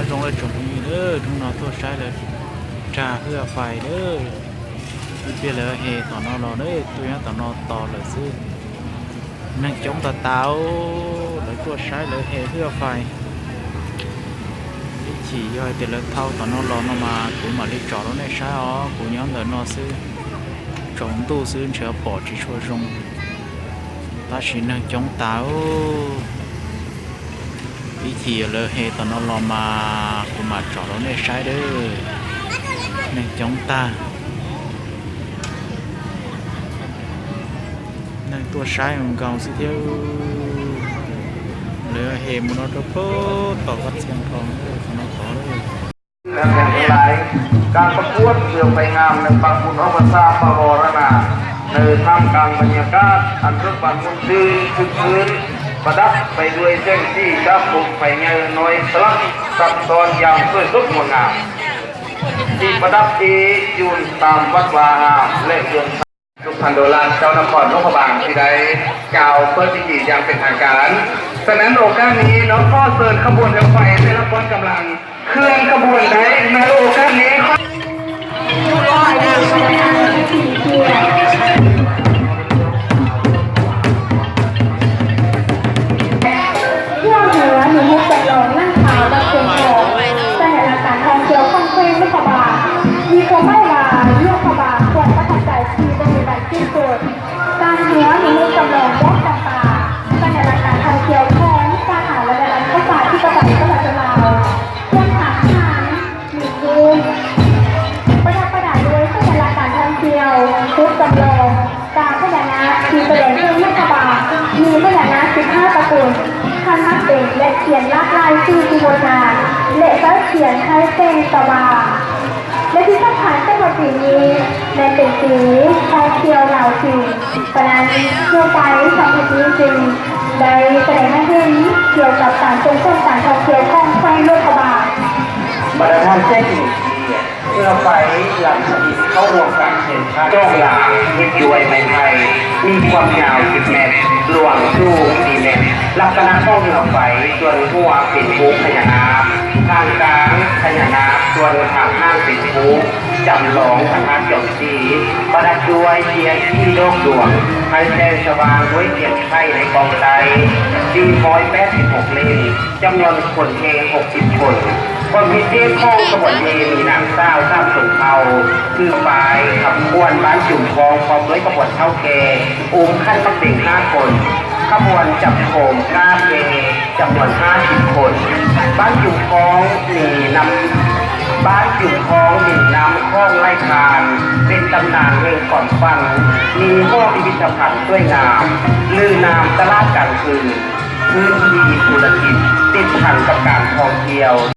ตรงเลยจงนี้เด้อทุ่งนอตัวใช้เลยจ่าเพื่อไฟเด้อเบี้ยเลยเฮต่อนอรอเด้อตัวนี้ต่อนอต่อเลยซื้อนั่งจงต่อเต้าเลยตัวใช้เลยเฮเพื่อไฟchỉ do tiền lớn thâu tao nó lo nó mà cũng mà đi trọ nó này sai ó cũng nhóm lớn nó sư trồng tu sư chờ bỏ chỉ cho rong ta chỉ năng chống táo ý chỉ là hệ tao nó lo mà cũng mà trọ nó này sai đấy năng chống ta năng tua sai không còn sự thiếuเรือเหมุนรถโป๊ต่อวัดเชียงทองขนมขอเลยและแข่งขันการประกวดเรือไฟงามในปังบุญอภสาปวารณาในท่ามกลางบรรยากาศอันเรื่องบันมุนซื่นคึกคืนประดับไปด้วยแสงสีกับปุกไฟเงยน้อยสลักซับซ้อนอย่างสวยสดงดงามที่ประดับที่ยืนตามวัดวาหามและยนต์ทุกพันโดลานเจ้านครนครบาลที่ได้กล่าวเปิดพิธีอย่างเป็นทางการฉะนั้นโอกาสนี้น้องก็เชิญขบวนเรือไฟได้รับความกำลังเคลื่อนขบวนได้ในโอกาสนี้ชุดจำลองการพญานาคที่แสดงเรื่องนักบาลมีพญานาค15ตระกูลท่านนักเด็กและเขียนลากลายชื่อจิโวนาและก็เขียนให้เป็นตะวาและที่สำคัญเป็นวันปีนี้ในเป็นสีทองเขียวเหล่าสีประดานเชื่อใจสำหรับนี้จริงได้แสดงให้เห็นเกี่ยวกับการทรงเส้นการทองเขียวของแฟนโลกบาลบรรดาแจ้งเพื่อไปหลังสถิตเข้าร่วมการเห็นพระจ้องหลังเห็นด้วยไม้ไผ่มีความยาว10 เมตรหลวงสูง4 เมตรลักษณะต้องเรือไฟส่วนหัวเป็นภูพญานาคทางกลางพญานาคส่วนทางข้างเป็นภูจำลองพระธาตุจอมศรีประดับด้วยเทียนที่โลกดวงให้แสงสว่างด้วยเทียนไข่ในกองไต486 เล่มจำนวนคนเฮ60 คนคนพิเศษของขบวนเฮมีนางสาวทราบสนเทาคือฝ่ายขับขบวนบ้านจุ่มทองพร้อมด้วยขบวนเท่าแก่ขั้นมักเด็ก5 คนขบวนจับโขมก้าเกจำนวน50 คนบ้านจุ่มทองมีนำข้องไล่ทานเป็นตำนานเพลงก่อนฟังมีห้องพิพิธภัณฑ์สวยงามลือนามตลาดกลางคืนพื้นที่ธุรกิจติดพันกับการท่องเที่ยว